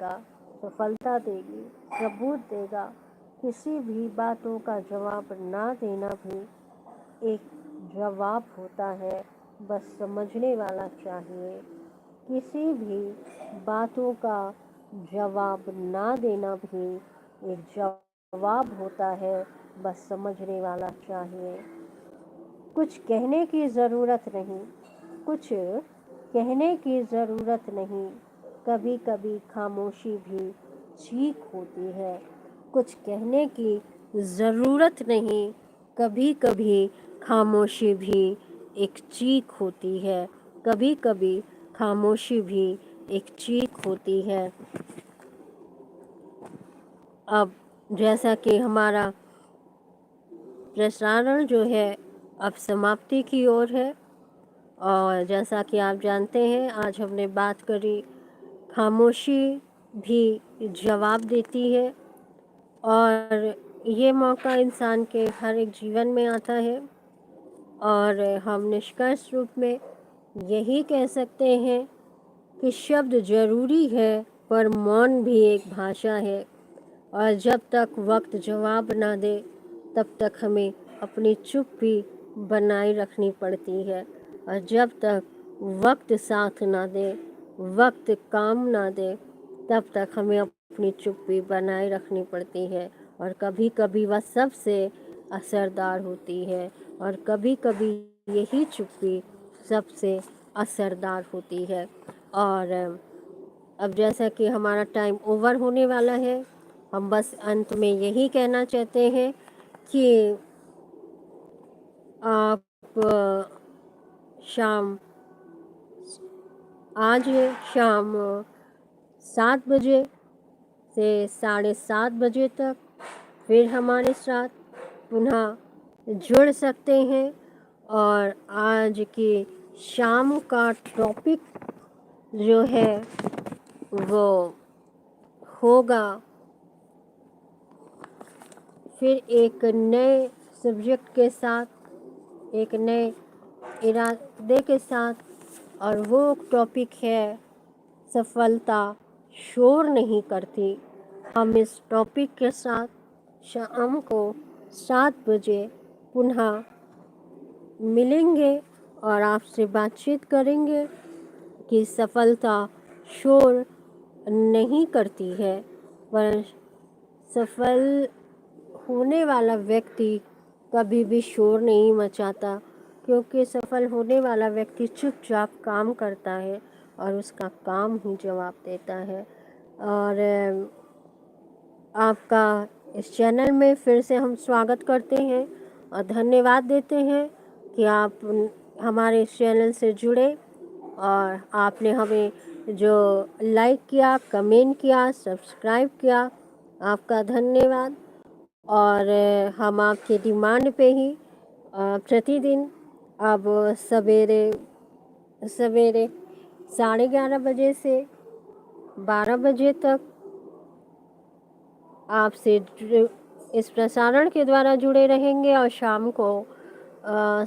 देगा, सफलता देगी, सबूत देगा। किसी भी बातों का जवाब ना देना भी एक जवाब होता है, बस समझने वाला चाहिए। किसी भी बातों का जवाब ना देना भी एक जवाब होता है, बस समझने वाला चाहिए। कुछ कहने की ज़रूरत नहीं, कुछ कहने की ज़रूरत नहीं, कभी कभी खामोशी भी चीख होती है। कुछ कहने की ज़रूरत नहीं, कभी कभी खामोशी भी एक चीख होती है। कभी कभी खामोशी भी एक चीख होती है। अब जैसा कि हमारा प्रसारण जो है अब समाप्ति की ओर है, और जैसा कि आप जानते हैं आज हमने बात करी खामोशी भी जवाब देती है, और ये मौका इंसान के हर एक जीवन में आता है। और हम निष्कर्ष रूप में यही कह सकते हैं कि शब्द ज़रूरी है, पर मौन भी एक भाषा है। और जब तक वक्त जवाब ना दे तब तक हमें अपनी चुप्पी बनाए रखनी पड़ती है। और जब तक वक्त साथ ना दे, वक्त काम ना दे, तब तक हमें अपनी चुप्पी बनाए रखनी पड़ती है। और कभी कभी वह सबसे असरदार होती है, और कभी कभी यही चुप्पी सबसे असरदार होती है। और अब जैसा कि हमारा टाइम ओवर होने वाला है, हम बस अंत में यही कहना चाहते हैं कि आप आज शाम 7 बजे से 7:30 बजे तक फिर हमारे साथ पुनः जुड़ सकते हैं। और आज की शाम का टॉपिक जो है वो होगा फिर एक नए सब्जेक्ट के साथ, एक नए इरादे के साथ, और वो टॉपिक है सफलता शोर नहीं करती। हम इस टॉपिक के साथ शाम को 7 बजे पुनः मिलेंगे और आपसे बातचीत करेंगे कि सफलता शोर नहीं करती है, पर सफल होने वाला व्यक्ति कभी भी शोर नहीं मचाता, क्योंकि सफल होने वाला व्यक्ति चुपचाप काम करता है और उसका काम ही जवाब देता है। और आपका इस चैनल में फिर से हम स्वागत करते हैं और धन्यवाद देते हैं कि आप हमारे इस चैनल से जुड़े, और आपने हमें जो लाइक किया, कमेंट किया, सब्सक्राइब किया, आपका धन्यवाद। और हम आपके डिमांड पे ही प्रतिदिन अब सवेरे 11:30 बजे से 12 बजे तक आपसे इस प्रसारण के द्वारा जुड़े रहेंगे, और शाम को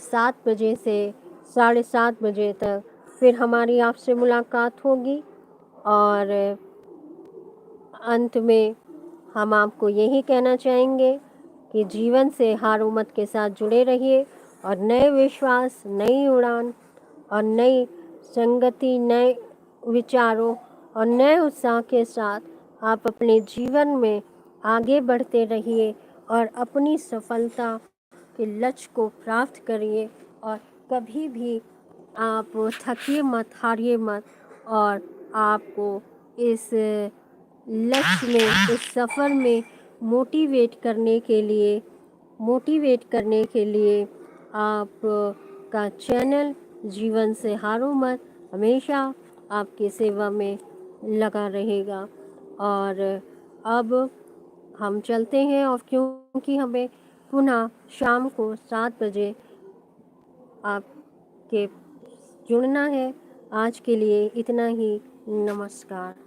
7 बजे से 7:30 बजे तक फिर हमारी आपसे मुलाकात होगी। और अंत में हम आपको यही कहना चाहेंगे कि जीवन से हारो मत के साथ जुड़े रहिए, और नए विश्वास, नई उड़ान और नई संगति, नए विचारों और नए उत्साह के साथ आप अपने जीवन में आगे बढ़ते रहिए और अपनी सफलता के लक्ष्य को प्राप्त करिए। और कभी भी आप थकिए मत, हारिए मत, और आपको इस लक्ष्य में, इस सफ़र में मोटिवेट करने के लिए आप का चैनल जीवन से हारो मत हमेशा आपकी सेवा में लगा रहेगा। और अब हम चलते हैं, और क्योंकि हमें पुनः शाम को 7 बजे आपके जुड़ना है। आज के लिए इतना ही। नमस्कार।